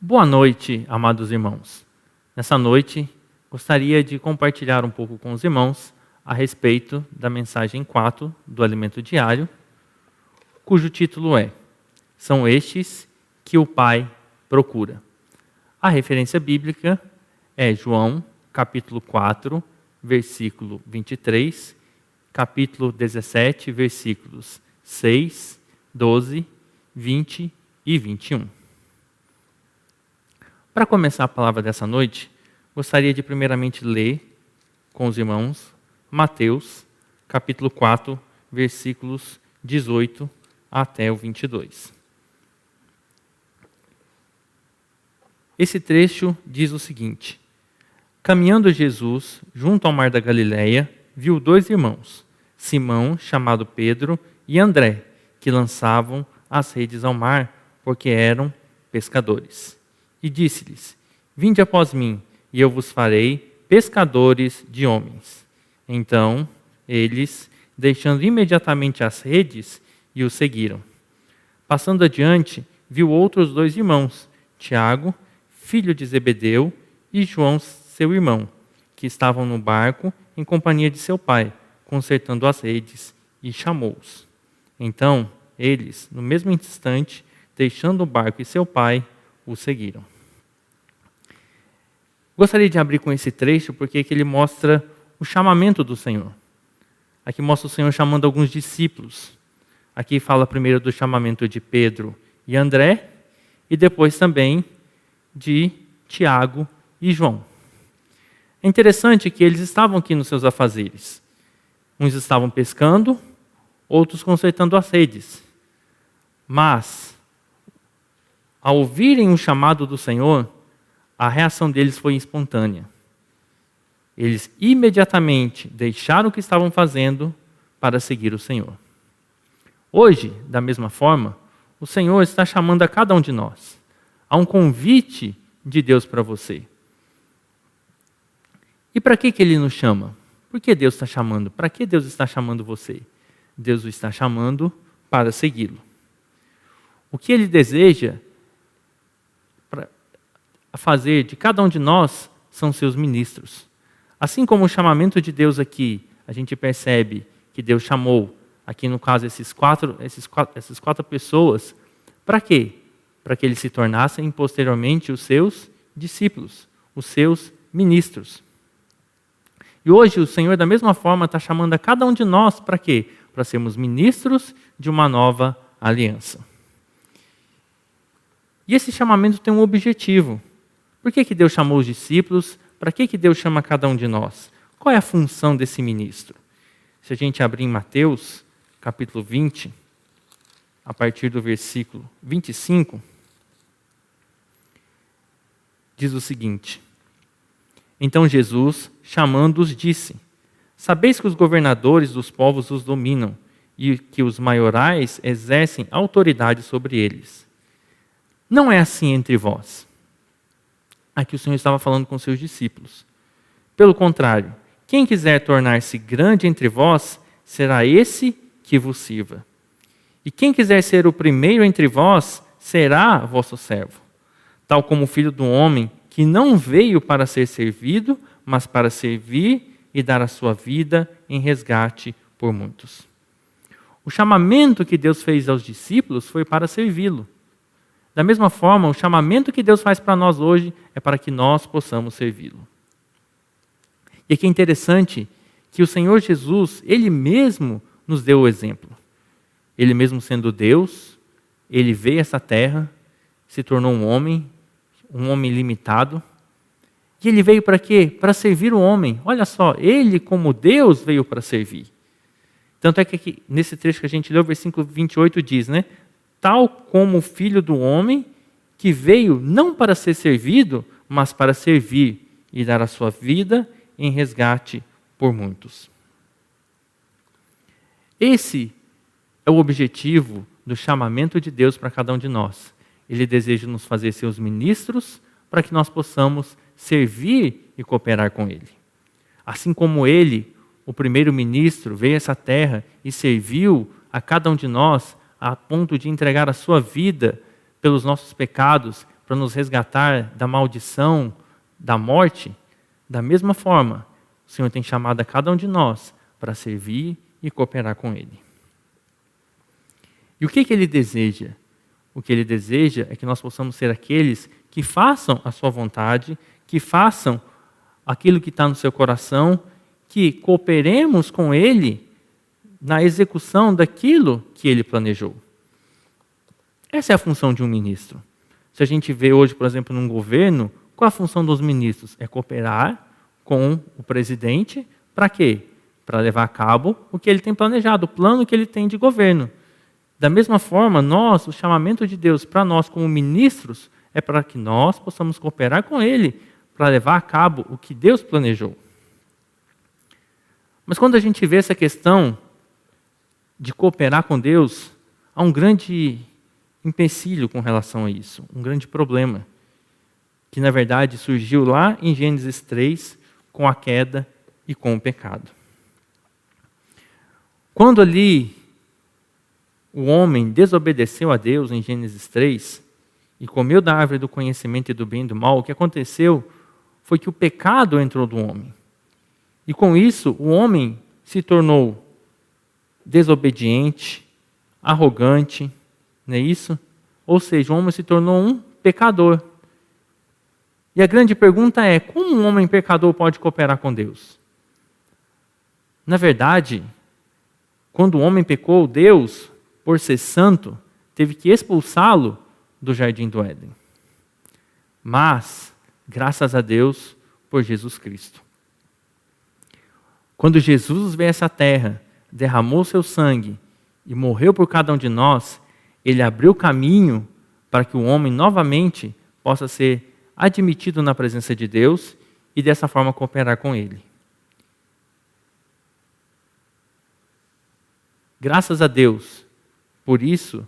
Boa noite, amados irmãos. Nessa noite, gostaria de compartilhar um pouco com os irmãos a respeito da mensagem 4 do Alimento Diário, cujo título é São estes que o Pai procura. A referência bíblica é João, capítulo 4, versículo 23, capítulo 17, versículos 6, 12, 20 e 21. Para começar a palavra dessa noite, gostaria de primeiramente ler com os irmãos Mateus, capítulo 4, versículos 18 até o 22. Esse trecho diz o seguinte: Caminhando Jesus junto ao mar da Galileia, viu dois irmãos, Simão, chamado Pedro, e André, que lançavam as redes ao mar, porque eram pescadores. E disse-lhes: Vinde após mim, e eu vos farei pescadores de homens. Então, eles, deixando imediatamente as redes, e o seguiram. Passando adiante, viu outros dois irmãos, Tiago, filho de Zebedeu, e João, seu irmão, que estavam no barco em companhia de seu pai, consertando as redes, e chamou-os. Então, eles, no mesmo instante, deixando o barco e seu pai, o seguiram. Gostaria de abrir com esse trecho porque aqui ele mostra o chamamento do Senhor. Aqui mostra o Senhor chamando alguns discípulos. Aqui fala primeiro do chamamento de Pedro e André e depois também de Tiago e João. É interessante que eles estavam aqui nos seus afazeres. Uns estavam pescando, outros consertando as redes. Mas, ao ouvirem o chamado do Senhor, a reação deles foi espontânea. Eles imediatamente deixaram o que estavam fazendo para seguir o Senhor. Hoje, da mesma forma, o Senhor está chamando a cada um de nós. Há um convite de Deus para você. E para que Ele nos chama? Por que Deus está chamando? Para que Deus está chamando você? Deus o está chamando para segui-lo. O que Ele deseja a fazer de cada um de nós são seus ministros. Assim como o chamamento de Deus aqui, a gente percebe que Deus chamou, aqui no caso, essas quatro pessoas, para quê? Para que eles se tornassem posteriormente os seus discípulos, os seus ministros. E hoje o Senhor, da mesma forma, está chamando a cada um de nós para quê? Para sermos ministros de uma nova aliança. E esse chamamento tem um objetivo. Por que Deus chamou os discípulos? Para que Deus chama cada um de nós? Qual é a função desse ministro? Se a gente abrir em Mateus, capítulo 20, a partir do versículo 25, diz o seguinte: Então Jesus, chamando-os, disse: Sabeis que os governadores dos povos os dominam, e que os maiorais exercem autoridade sobre eles. Não é assim entre vós. Aqui o Senhor estava falando com seus discípulos. Pelo contrário, quem quiser tornar-se grande entre vós, será esse que vos sirva. E quem quiser ser o primeiro entre vós, será vosso servo. Tal como o Filho do Homem, que não veio para ser servido, mas para servir e dar a sua vida em resgate por muitos. O chamamento que Deus fez aos discípulos foi para servi-lo. Da mesma forma, o chamamento que Deus faz para nós hoje é para que nós possamos servi-lo. E aqui é interessante que o Senhor Jesus, Ele mesmo nos deu o exemplo. Ele mesmo sendo Deus, Ele veio a essa terra, se tornou um homem limitado. E Ele veio para quê? Para servir o homem. Olha só, Ele como Deus veio para servir. Tanto é que aqui, nesse trecho que a gente leu, o versículo 28 diz, né? Tal como o Filho do Homem, que veio não para ser servido, mas para servir e dar a sua vida em resgate por muitos. Esse é o objetivo do chamamento de Deus para cada um de nós. Ele deseja nos fazer seus ministros para que nós possamos servir e cooperar com Ele. Assim como Ele, o primeiro ministro, veio a essa terra e serviu a cada um de nós, a ponto de entregar a sua vida pelos nossos pecados, para nos resgatar da maldição, da morte, da mesma forma, o Senhor tem chamado a cada um de nós para servir e cooperar com Ele. E o que Ele deseja? O que Ele deseja é que nós possamos ser aqueles que façam a sua vontade, que façam aquilo que está no seu coração, que cooperemos com Ele na execução daquilo que Ele planejou. Essa é a função de um ministro. Se a gente vê hoje, por exemplo, num governo, qual a função dos ministros? É cooperar com o presidente, para quê? Para levar a cabo o que ele tem planejado, o plano que ele tem de governo. Da mesma forma, o chamamento de Deus para nós como ministros é para que nós possamos cooperar com Ele para levar a cabo o que Deus planejou. Mas quando a gente vê essa questão de cooperar com Deus, há um grande empecilho com relação a isso, um grande problema, que na verdade surgiu lá em Gênesis 3, com a queda e com o pecado. Quando ali o homem desobedeceu a Deus em Gênesis 3 e comeu da árvore do conhecimento e do bem e do mal, o que aconteceu foi que o pecado entrou no homem. E com isso, o homem se tornou desobediente, arrogante, não é isso? Ou seja, o homem se tornou um pecador. E a grande pergunta é, como um homem pecador pode cooperar com Deus? Na verdade, quando o homem pecou, Deus, por ser santo, teve que expulsá-lo do jardim do Éden. Mas, graças a Deus, por Jesus Cristo. Quando Jesus veio a essa terra, derramou seu sangue e morreu por cada um de nós, Ele abriu caminho para que o homem novamente possa ser admitido na presença de Deus e dessa forma cooperar com Ele. Graças a Deus, por isso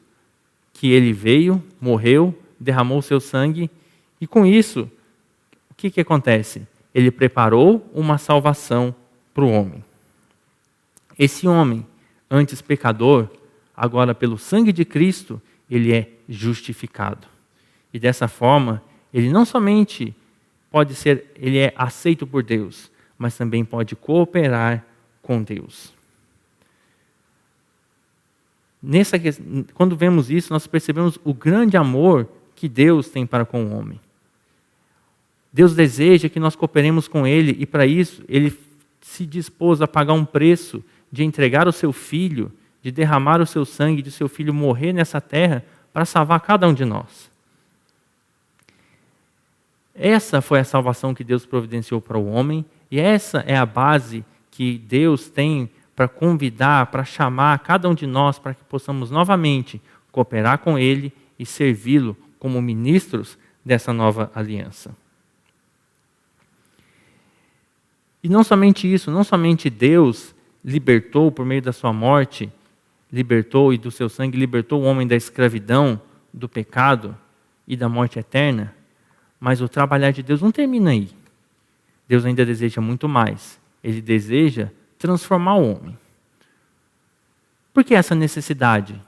que Ele veio, morreu, derramou seu sangue e com isso, o que acontece? Ele preparou uma salvação para o homem. Esse homem, antes pecador, agora pelo sangue de Cristo, ele é justificado. E dessa forma, ele não somente ele é aceito por Deus, mas também pode cooperar com Deus. Quando vemos isso, nós percebemos o grande amor que Deus tem para com o homem. Deus deseja que nós cooperemos com Ele e para isso Ele se dispôs a pagar um preço de entregar o seu Filho, de derramar o seu sangue, de seu Filho morrer nessa terra para salvar cada um de nós. Essa foi a salvação que Deus providenciou para o homem e essa é a base que Deus tem para convidar, para chamar cada um de nós para que possamos novamente cooperar com Ele e servi-lo como ministros dessa nova aliança. E não somente isso, não somente Deus libertou por meio da sua morte, libertou e do seu sangue, libertou o homem da escravidão, do pecado e da morte eterna, mas o trabalhar de Deus não termina aí. Deus ainda deseja muito mais. Ele deseja transformar o homem. Por que essa necessidade?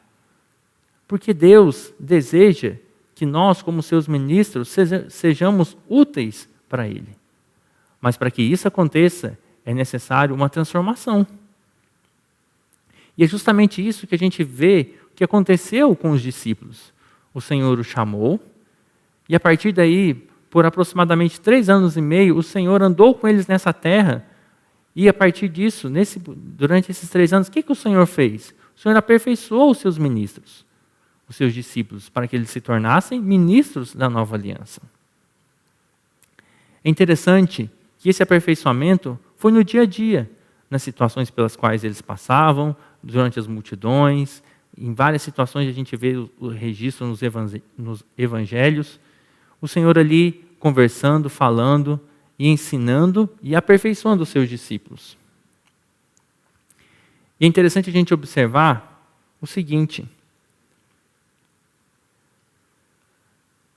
Porque Deus deseja que nós, como seus ministros, sejamos úteis para Ele. Mas para que isso aconteça, é necessário uma transformação. E é justamente isso que a gente vê que aconteceu com os discípulos. O Senhor os chamou, e a partir daí, por aproximadamente 3 anos e meio, o Senhor andou com eles nessa terra, e a partir disso, durante esses 3 anos, o que o Senhor fez? O Senhor aperfeiçoou os seus ministros, os seus discípulos, para que eles se tornassem ministros da nova aliança. É interessante que esse aperfeiçoamento foi no dia a dia, nas situações pelas quais eles passavam, durante as multidões, em várias situações a gente vê o registro nos evangelhos, o Senhor ali conversando, falando e ensinando e aperfeiçoando os seus discípulos. E é interessante a gente observar o seguinte: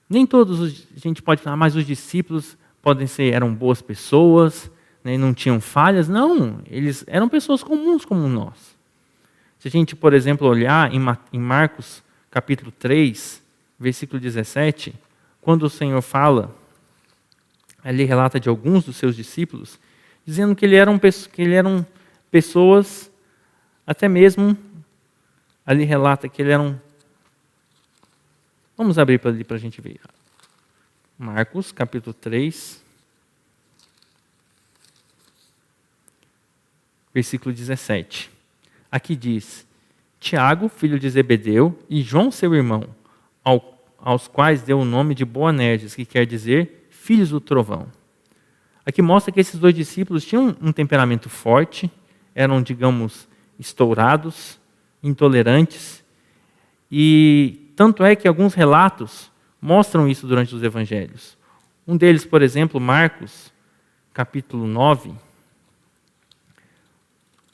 nem todos a gente pode falar, mas os discípulos eram boas pessoas, né, não tinham falhas. Não, eles eram pessoas comuns como nós. Se a gente, por exemplo, olhar em Marcos capítulo 3, versículo 17, quando o Senhor fala, ali relata de alguns dos seus discípulos, dizendo que eles eram pessoas, até mesmo, ali relata que eles eram... Vamos abrir para ali para a gente ver. Marcos, capítulo 3, versículo 17. Aqui diz: Tiago, filho de Zebedeu, e João, seu irmão, aos quais deu o nome de Boanerges, que quer dizer filhos do trovão. Aqui mostra que esses dois discípulos tinham um temperamento forte, eram, digamos, estourados, intolerantes, e tanto é que alguns relatos mostram isso durante os evangelhos. Um deles, por exemplo, Marcos, capítulo 9,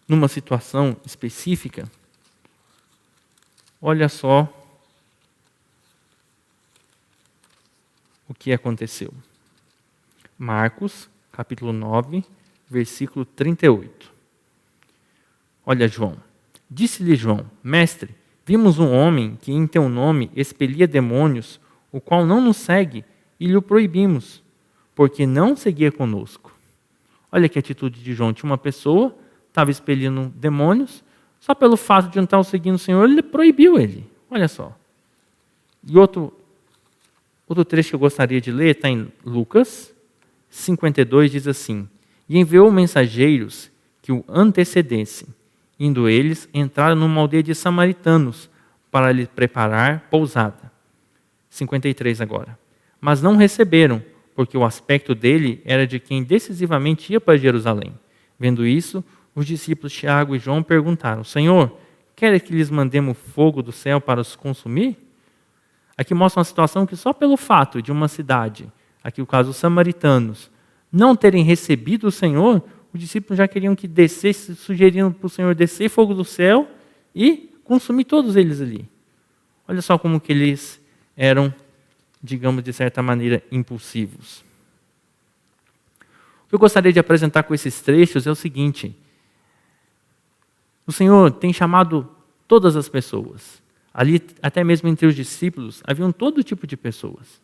numa situação específica, olha só o que aconteceu. Marcos, capítulo 9, versículo 38. Olha João. Disse-lhe João: Mestre, vimos um homem que em teu nome expelia demônios, o qual não nos segue, e lhe o proibimos, porque não seguia conosco. Olha que atitude de João. Tinha uma pessoa, estava expelindo demônios, só pelo fato de não estar seguindo o Senhor, ele proibiu ele. Olha só. E outro trecho que eu gostaria de ler está em Lucas 52, diz assim: E enviou mensageiros que o antecedessem. Indo eles, entraram numa aldeia de samaritanos para lhe preparar pousada. 53 agora. Mas não receberam, porque o aspecto dele era de quem decisivamente ia para Jerusalém. Vendo isso, os discípulos Tiago e João perguntaram: Senhor, quer que lhes mandemos fogo do céu para os consumir? Aqui mostra uma situação que só pelo fato de uma cidade, aqui o caso dos samaritanos, não terem recebido o Senhor, os discípulos já queriam que descesse, sugerindo para o Senhor descer fogo do céu e consumir todos eles ali. Olha só como que eles eram, digamos, de certa maneira, impulsivos. O que eu gostaria de apresentar com esses trechos é o seguinte: o Senhor tem chamado todas as pessoas. Ali, até mesmo entre os discípulos, haviam todo tipo de pessoas.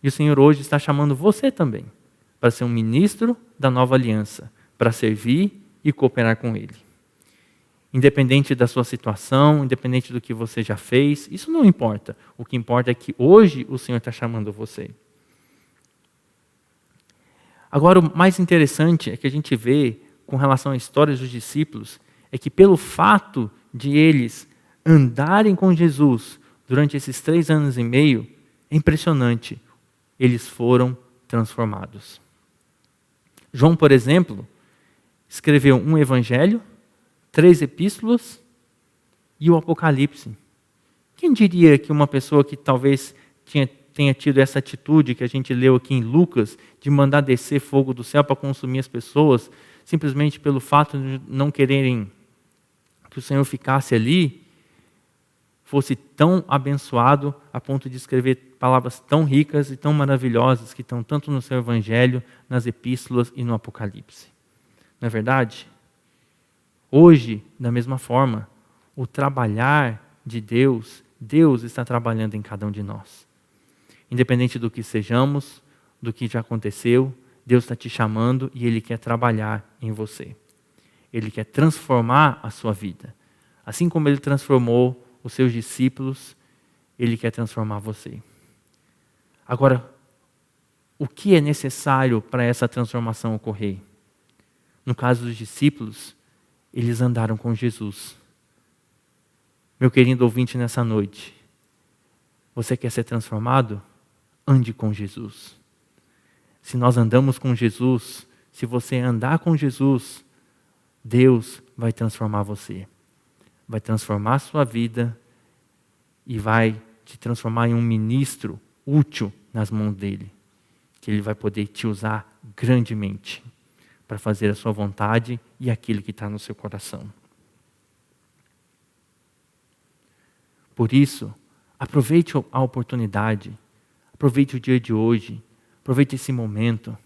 E o Senhor hoje está chamando você também, para ser um ministro da nova aliança, para servir e cooperar com Ele. Independente da sua situação, independente do que você já fez, isso não importa. O que importa é que hoje o Senhor está chamando você. Agora, o mais interessante é que a gente vê, com relação à história dos discípulos, é que pelo fato de eles andarem com Jesus durante esses 3 anos e meio, é impressionante, eles foram transformados. João, por exemplo, escreveu um evangelho, 3 epístolas e o Apocalipse. Quem diria que uma pessoa que talvez tenha tido essa atitude que a gente leu aqui em Lucas, de mandar descer fogo do céu para consumir as pessoas, simplesmente pelo fato de não quererem que o Senhor ficasse ali, fosse tão abençoado a ponto de escrever palavras tão ricas e tão maravilhosas que estão tanto no seu evangelho, nas epístolas e no Apocalipse. Não é verdade? Hoje, da mesma forma, o trabalhar de Deus, Deus está trabalhando em cada um de nós. Independente do que sejamos, do que já aconteceu, Deus está te chamando e Ele quer trabalhar em você. Ele quer transformar a sua vida. Assim como Ele transformou os seus discípulos, Ele quer transformar você. Agora, o que é necessário para essa transformação ocorrer? No caso dos discípulos, eles andaram com Jesus. Meu querido ouvinte, nessa noite, você quer ser transformado? Ande com Jesus. Se nós andamos com Jesus, se você andar com Jesus, Deus vai transformar você. Vai transformar a sua vida e vai te transformar em um ministro útil nas mãos dele, que ele vai poder te usar grandemente para fazer a sua vontade e aquilo que está no seu coração. Por isso, aproveite a oportunidade, aproveite o dia de hoje, aproveite esse momento,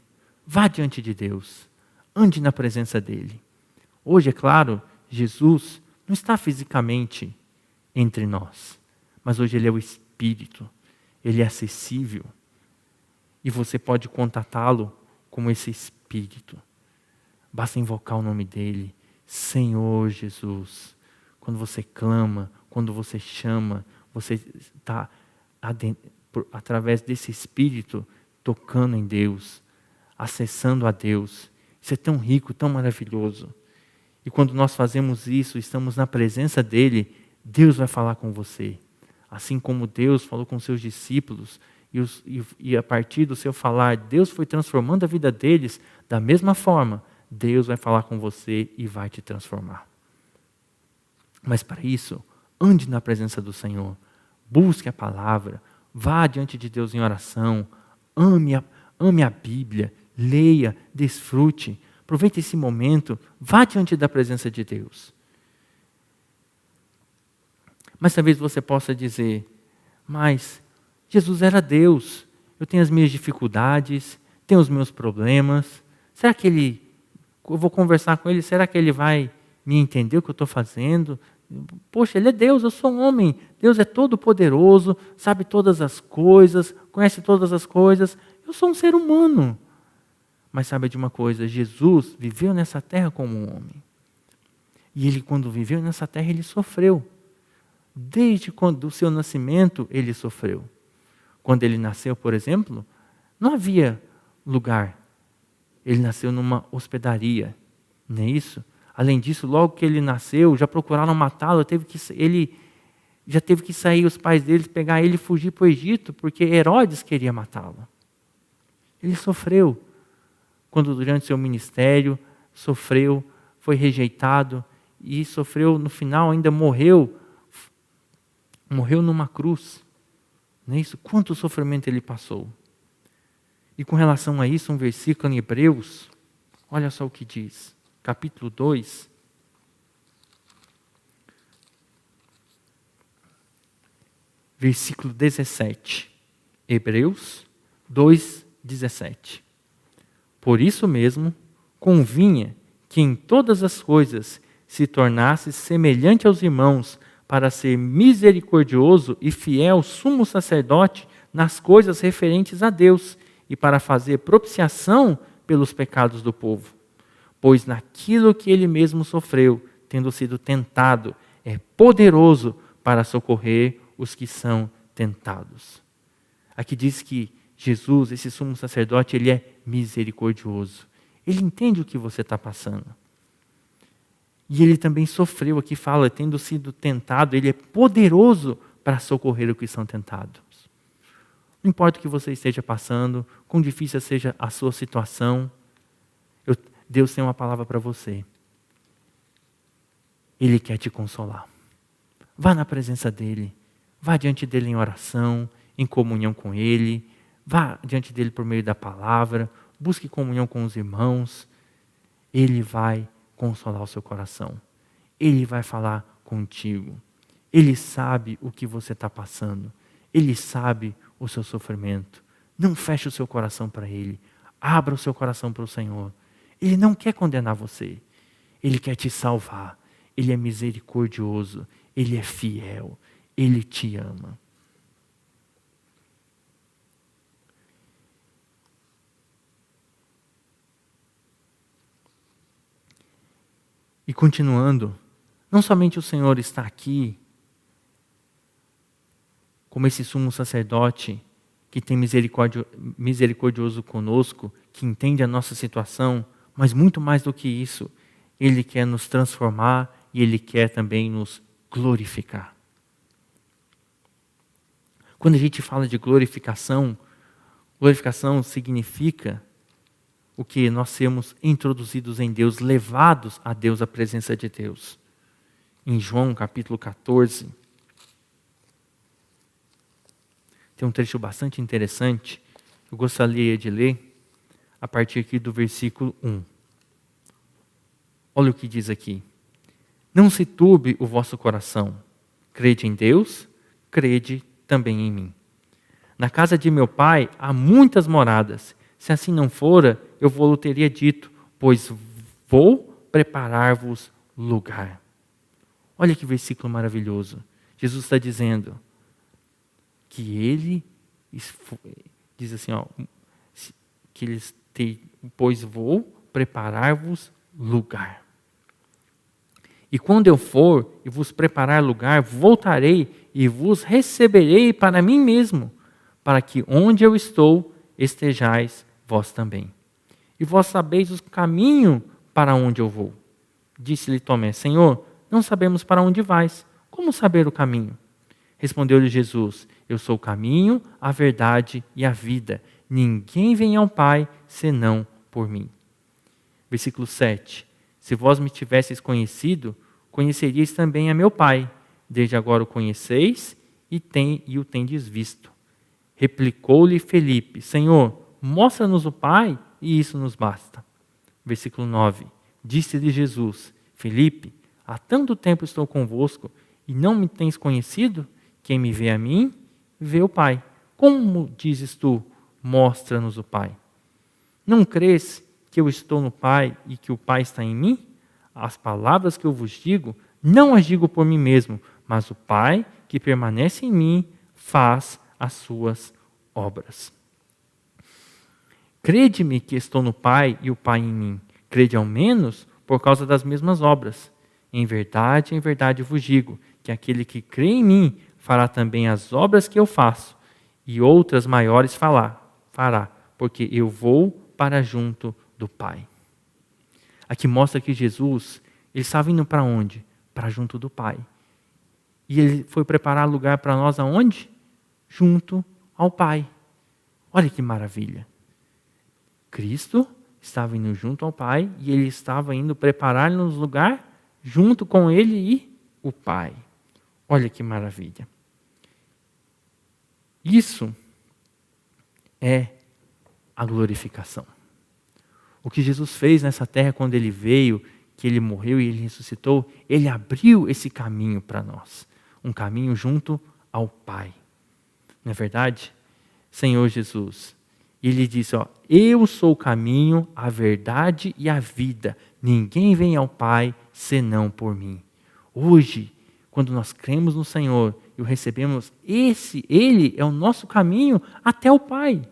vá diante de Deus, ande na presença dele. Hoje, é claro, Jesus não está fisicamente entre nós, mas hoje Ele é o Espírito. Ele é acessível. E você pode contatá-lo como esse Espírito. Basta invocar o nome dele, Senhor Jesus. Quando você clama, quando você chama, você está através desse Espírito tocando em Deus, acessando a Deus. Isso é tão rico, tão maravilhoso. E quando nós fazemos isso, estamos na presença dele, Deus vai falar com você. Assim como Deus falou com seus discípulos, e a partir do seu falar, Deus foi transformando a vida deles, da mesma forma, Deus vai falar com você e vai te transformar. Mas para isso, ande na presença do Senhor, busque a palavra, vá diante de Deus em oração, ame a Bíblia, leia, desfrute, aproveite esse momento, vá diante da presença de Deus. Mas talvez você possa dizer, mas Jesus era Deus, eu tenho as minhas dificuldades, tenho os meus problemas, será que eu vou conversar com ele, será que ele vai me entender o que eu estou fazendo? Poxa, ele é Deus, eu sou um homem, Deus é todo poderoso, sabe todas as coisas, conhece todas as coisas, eu sou um ser humano. Mas sabe de uma coisa, Jesus viveu nessa terra como um homem. E ele, quando viveu nessa terra, ele sofreu. Desde o seu nascimento, ele sofreu. Quando ele nasceu, por exemplo, não havia lugar. Ele nasceu numa hospedaria, não é isso? Além disso, logo que ele nasceu, já procuraram matá-lo, ele já teve que sair, os pais dele, pegar ele e fugir para o Egito, porque Herodes queria matá-lo. Ele sofreu. Quando durante seu ministério, sofreu, foi rejeitado, e sofreu, no final ainda morreu numa cruz. Não é isso? Quanto sofrimento ele passou. E com relação a isso, um versículo em Hebreus, olha só o que diz. Capítulo 2. Versículo 17. Hebreus 2, 17. Por isso mesmo, convinha que em todas as coisas se tornasse semelhante aos irmãos, para ser misericordioso e fiel sumo sacerdote nas coisas referentes a Deus e para fazer propiciação pelos pecados do povo. Pois naquilo que ele mesmo sofreu, tendo sido tentado, é poderoso para socorrer os que são tentados. Aqui diz que Jesus, esse sumo sacerdote, ele é misericordioso. Ele entende o que você está passando. E ele também sofreu, aqui fala, tendo sido tentado, ele é poderoso para socorrer os que são tentados. Não importa o que você esteja passando, quão difícil seja a sua situação, Deus tem uma palavra para você. Ele quer te consolar. Vá na presença dele, vá diante dele em oração, em comunhão com ele, vá diante dele por meio da palavra, busque comunhão com os irmãos. Ele vai consolar o seu coração. Ele vai falar contigo. Ele sabe o que você está passando. Ele sabe o seu sofrimento. Não feche o seu coração para ele. Abra o seu coração para o Senhor. Ele não quer condenar você. Ele quer te salvar. Ele é misericordioso. Ele é fiel. Ele te ama. E continuando, não somente o Senhor está aqui, como esse sumo sacerdote que tem misericordioso conosco, que entende a nossa situação, mas muito mais do que isso, Ele quer nos transformar e Ele quer também nos glorificar. Quando a gente fala de glorificação significa o que nós sermos introduzidos em Deus, levados a Deus, à presença de Deus. Em João capítulo 14, tem um trecho bastante interessante, eu gostaria de ler a partir aqui do versículo 1. Olha o que diz aqui. Não se turbe o vosso coração, crede em Deus, crede também em mim. Na casa de meu pai há muitas moradas, se assim não fora, eu vou-lhe teria dito, pois vou preparar-vos lugar. Olha que versículo maravilhoso. Jesus está dizendo que Ele Diz assim, ó, que eles pois vou preparar-vos lugar. E quando eu for e vos preparar lugar, voltarei e vos receberei para mim mesmo, para que onde eu estou estejais vós também. E vós sabeis o caminho para onde eu vou. Disse-lhe Tomé: Senhor, não sabemos para onde vais. Como saber o caminho? Respondeu-lhe Jesus: Eu sou o caminho, a verdade e a vida. Ninguém vem ao Pai senão por mim. Versículo 7. Se vós me tivesseis conhecido, conheceríeis também a meu Pai. Desde agora o conheceis e o tendes visto. Replicou-lhe Felipe: Senhor, mostra-nos o Pai, e isso nos basta. Versículo 9. Disse-lhe Jesus: Felipe, há tanto tempo estou convosco, e não me tens conhecido? Quem me vê a mim, vê o Pai. Como dizes tu, mostra-nos o Pai? Não crês que eu estou no Pai e que o Pai está em mim? As palavras que eu vos digo, não as digo por mim mesmo, mas o Pai que permanece em mim faz as suas obras. Crede-me que estou no Pai e o Pai em mim. Crede ao menos por causa das mesmas obras. Em verdade vos digo, que aquele que crê em mim fará também as obras que eu faço, e outras maiores fará, porque eu vou para junto do Pai. Aqui mostra que Jesus, ele estava indo para onde? Para junto do Pai. E ele foi preparar lugar para nós aonde? Junto ao Pai. Olha que maravilha. Cristo estava indo junto ao Pai e ele estava indo preparar-nos lugar junto com ele e o Pai. Olha que maravilha. Isso é a glorificação. O que Jesus fez nessa terra quando ele veio, que ele morreu e ele ressuscitou, ele abriu esse caminho para nós. Um caminho junto ao Pai. Não é verdade? Senhor Jesus. E ele disse, eu sou o caminho, a verdade e a vida. Ninguém vem ao Pai senão por mim. Hoje, quando nós cremos no Senhor e o recebemos, Ele é o nosso caminho até o Pai.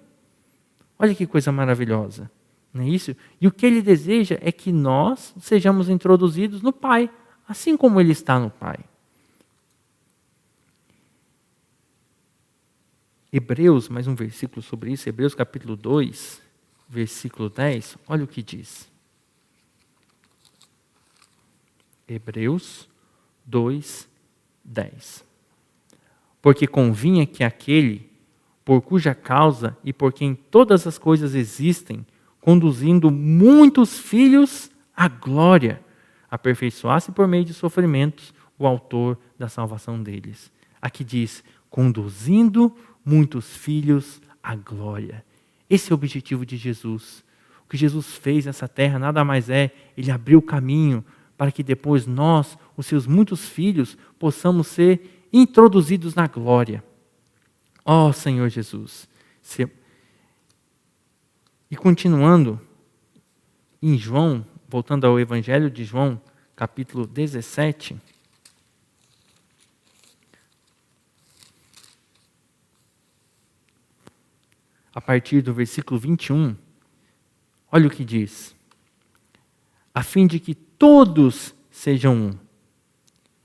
Olha que coisa maravilhosa. Não é isso? E o que Ele deseja é que nós sejamos introduzidos no Pai, assim como Ele está no Pai. Hebreus, mais um versículo sobre isso, Hebreus capítulo 2, versículo 10, olha o que diz. Hebreus 2, 10. Porque convinha que aquele, por cuja causa e por quem todas as coisas existem, conduzindo muitos filhos à glória, aperfeiçoasse por meio de sofrimentos o autor da salvação deles. Aqui diz, conduzindo muitos filhos à glória. Esse é o objetivo de Jesus. O que Jesus fez nessa terra nada mais é, Ele abriu o caminho para que depois nós, os seus muitos filhos, possamos ser introduzidos na glória. Ó Senhor Jesus. E continuando, em João, voltando ao Evangelho de João, capítulo 17, a partir do versículo 21, olha o que diz. A fim de que todos sejam um.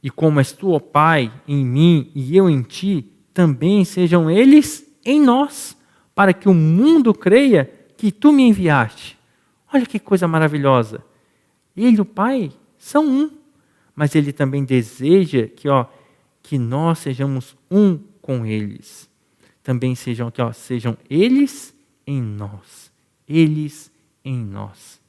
E como és tu, ó Pai, em mim e eu em ti, também sejam eles em nós, para que o mundo creia que tu me enviaste. Olha que coisa maravilhosa. Ele e o Pai são um, mas Ele também deseja que nós sejamos um com eles. Também sejam eles em nós. Eles em nós.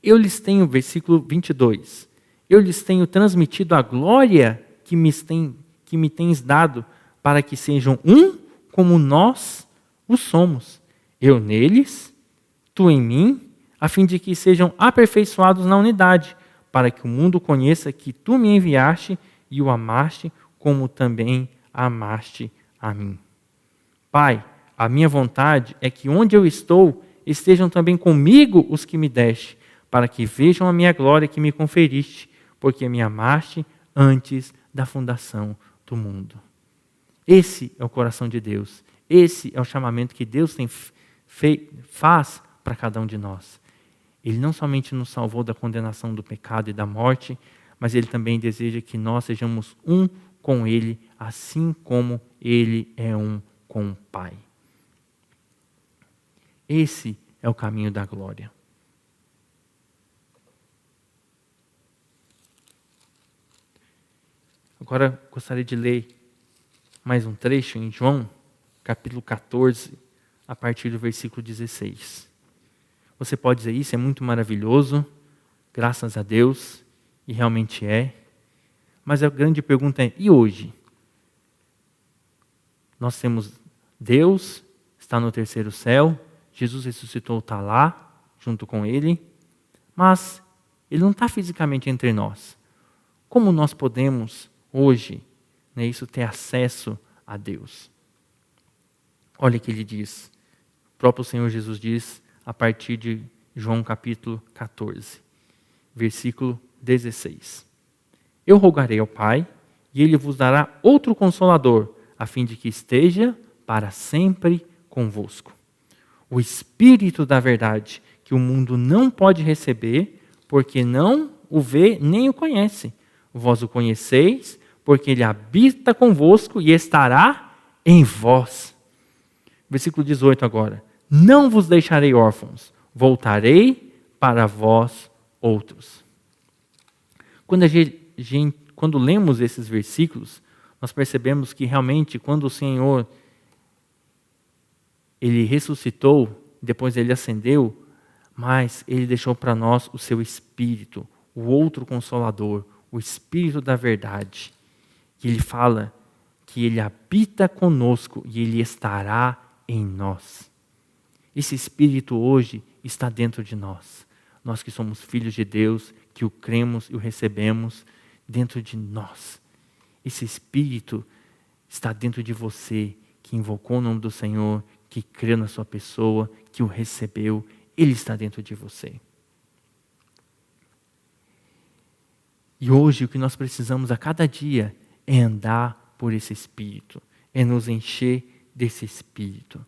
Eu lhes tenho, versículo 22, eu lhes tenho transmitido a glória que me tens dado, para que sejam um como nós o somos. Eu neles, tu em mim, a fim de que sejam aperfeiçoados na unidade, para que o mundo conheça que tu me enviaste e o amaste, como também amaste a mim. Pai, a minha vontade é que onde eu estou, estejam também comigo os que me deste, para que vejam a minha glória que me conferiste, porque me amaste antes da fundação do mundo. Esse é o coração de Deus. Esse é o chamamento que Deus faz para cada um de nós. Ele não somente nos salvou da condenação do pecado e da morte, mas Ele também deseja que nós sejamos um com Ele, assim como Ele é um com o Pai. Esse é o caminho da glória. Agora gostaria de ler mais um trecho em João, capítulo 14, a partir do versículo 16. Você pode dizer, isso é muito maravilhoso, graças a Deus, e realmente é. Mas a grande pergunta é, e hoje? Nós temos Deus, está no terceiro céu, Jesus ressuscitou, está lá, junto com Ele, mas Ele não está fisicamente entre nós. Como nós podemos, hoje, ter acesso a Deus? Olha o que Ele diz. O próprio Senhor Jesus diz, a partir de João capítulo 14, versículo 16. Eu rogarei ao Pai, e Ele vos dará outro Consolador, a fim de que esteja para sempre convosco. O Espírito da verdade, que o mundo não pode receber, porque não o vê nem o conhece. Vós o conheceis, porque Ele habita convosco e estará em vós. Versículo 18 agora. Não vos deixarei órfãos, voltarei para vós outros. Quando lemos esses versículos, nós percebemos que realmente quando o Senhor Ele ressuscitou, depois Ele ascendeu, mas Ele deixou para nós o seu Espírito, o outro Consolador, o Espírito da verdade. E Ele fala que Ele habita conosco e Ele estará em nós. Esse Espírito hoje está dentro de nós. Nós que somos filhos de Deus, que o cremos e o recebemos dentro de nós. Esse Espírito está dentro de você, que invocou o nome do Senhor, que creu na sua pessoa, que o recebeu. Ele está dentro de você. E hoje o que nós precisamos a cada dia é andar por esse Espírito, é nos encher desse Espírito.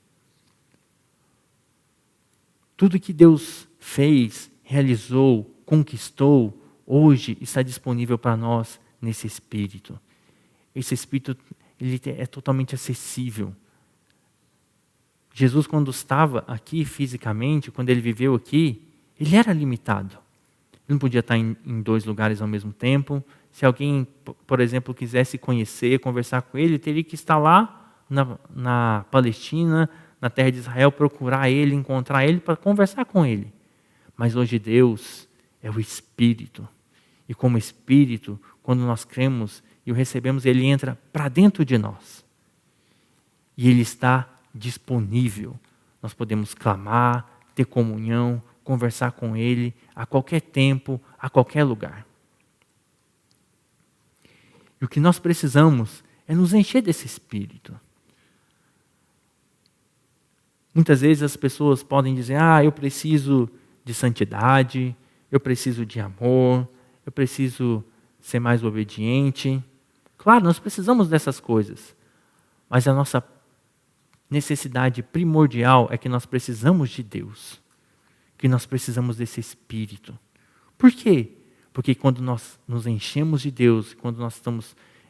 Tudo que Deus fez, realizou, conquistou, hoje está disponível para nós nesse Espírito. Esse Espírito ele é totalmente acessível. Jesus, quando estava aqui fisicamente, quando Ele viveu aqui, Ele era limitado. Ele não podia estar em 2 lugares ao mesmo tempo. Se alguém, por exemplo, quisesse conhecer, conversar com Ele, teria que estar lá na Palestina, na terra de Israel, procurar Ele, encontrar Ele para conversar com Ele. Mas hoje Deus é o Espírito. E como Espírito, quando nós cremos e o recebemos, Ele entra para dentro de nós. E Ele está disponível. Nós podemos clamar, ter comunhão, conversar com Ele a qualquer tempo, a qualquer lugar. E o que nós precisamos é nos encher desse Espírito. Muitas vezes as pessoas podem dizer, eu preciso de santidade, eu preciso de amor, eu preciso ser mais obediente. Claro, nós precisamos dessas coisas, mas a nossa necessidade primordial é que nós precisamos de Deus, que nós precisamos desse Espírito. Por quê? Porque quando nós nos enchemos de Deus, quando nós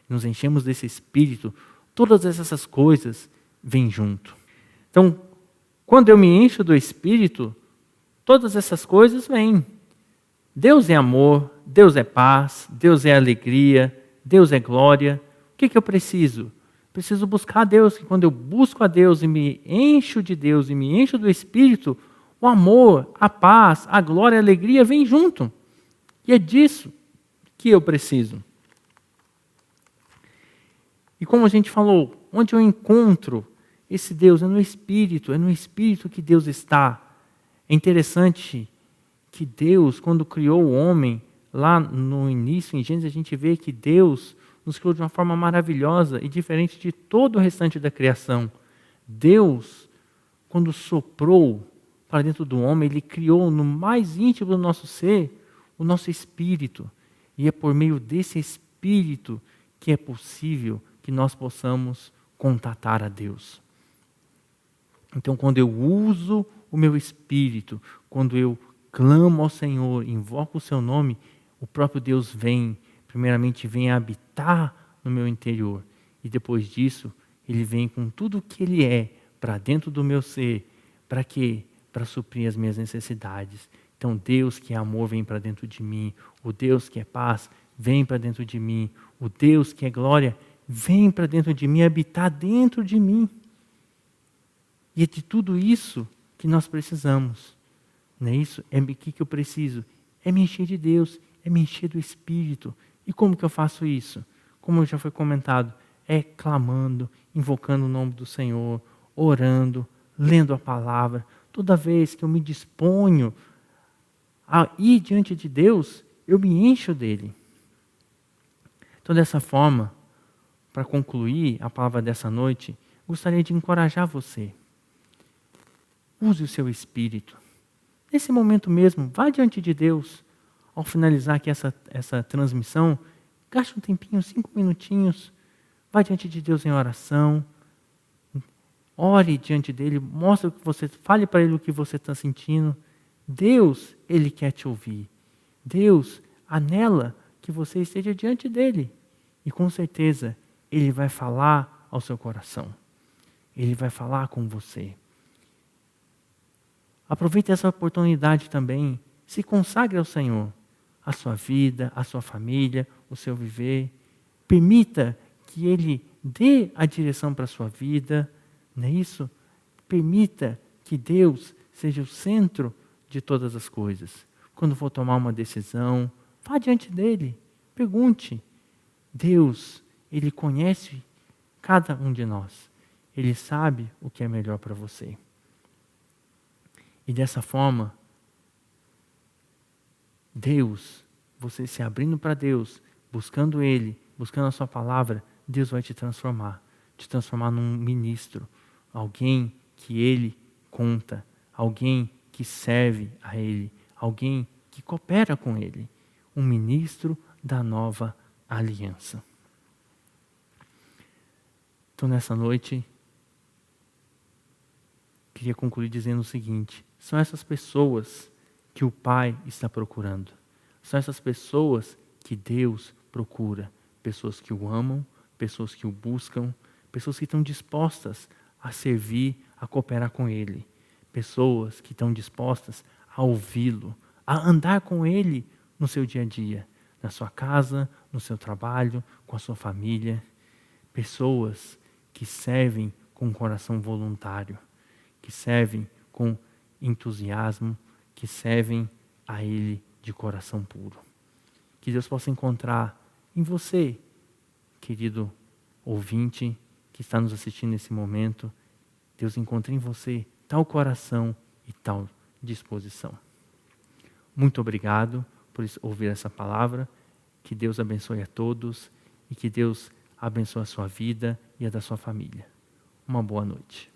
nos enchemos desse Espírito, todas essas coisas vêm junto. Então, quando eu me encho do Espírito, todas essas coisas vêm. Deus é amor, Deus é paz, Deus é alegria, Deus é glória. O que eu preciso? Preciso buscar a Deus. E quando eu busco a Deus e me encho de Deus e me encho do Espírito, o amor, a paz, a glória e a alegria vêm junto. E é disso que eu preciso. E como a gente falou, onde eu encontro esse Deus? É no Espírito que Deus está. É interessante que Deus, quando criou o homem, lá no início, em Gênesis, a gente vê que Deus nos criou de uma forma maravilhosa e diferente de todo o restante da criação. Deus, quando soprou para dentro do homem, Ele criou no mais íntimo do nosso ser o nosso espírito. E é por meio desse Espírito que é possível que nós possamos contatar a Deus. Então, quando eu uso o meu espírito, quando eu clamo ao Senhor, invoco o seu nome, o próprio Deus vem, primeiramente vem habitar no meu interior. E depois disso, Ele vem com tudo o que Ele é para dentro do meu ser. Para quê? Para suprir as minhas necessidades. Então, Deus que é amor vem para dentro de mim. O Deus que é paz vem para dentro de mim. O Deus que é glória vem para dentro de mim, habitar dentro de mim. E é de tudo isso que nós precisamos. Não é isso? É o que eu preciso? É me encher de Deus, é me encher do Espírito. E como que eu faço isso? Como já foi comentado, é clamando, invocando o nome do Senhor, orando, lendo a palavra. Toda vez que eu me disponho a ir diante de Deus, eu me encho dele. Então, dessa forma, para concluir a palavra dessa noite, gostaria de encorajar você. Use o seu espírito. Nesse momento mesmo, vá diante de Deus. Ao finalizar aqui essa transmissão, gaste um tempinho, 5 minutinhos. Vá diante de Deus em oração. Ore diante dele, mostre o que você, fale para ele o que você está sentindo. Deus, ele quer te ouvir. Deus anela que você esteja diante dele. E com certeza, ele vai falar ao seu coração. Ele vai falar com você. Aproveite essa oportunidade também. Se consagre ao Senhor. A sua vida, a sua família, o seu viver. Permita que Ele dê a direção para a sua vida. Não é isso? Permita que Deus seja o centro de todas as coisas. Quando for tomar uma decisão, vá diante dEle. Pergunte. Deus, Ele conhece cada um de nós. Ele sabe o que é melhor para você. E dessa forma, Deus, você se abrindo para Deus, buscando Ele, buscando a sua palavra, Deus vai te transformar num ministro, alguém que Ele conta, alguém que serve a Ele, alguém que coopera com Ele, um ministro da nova aliança. Então, nessa noite, queria concluir dizendo o seguinte: são essas pessoas que o Pai está procurando. São essas pessoas que Deus procura. Pessoas que o amam, pessoas que o buscam, pessoas que estão dispostas a servir, a cooperar com Ele. Pessoas que estão dispostas a ouvi-lo, a andar com Ele no seu dia a dia, na sua casa, no seu trabalho, com a sua família. Pessoas que servem com um coração voluntário, que servem com entusiasmo, que servem a Ele de coração puro. Que Deus possa encontrar em você, querido ouvinte, que está nos assistindo nesse momento, Deus encontre em você tal coração e tal disposição. Muito obrigado por ouvir essa palavra. Que Deus abençoe a todos e que Deus abençoe a sua vida e a da sua família. Uma boa noite.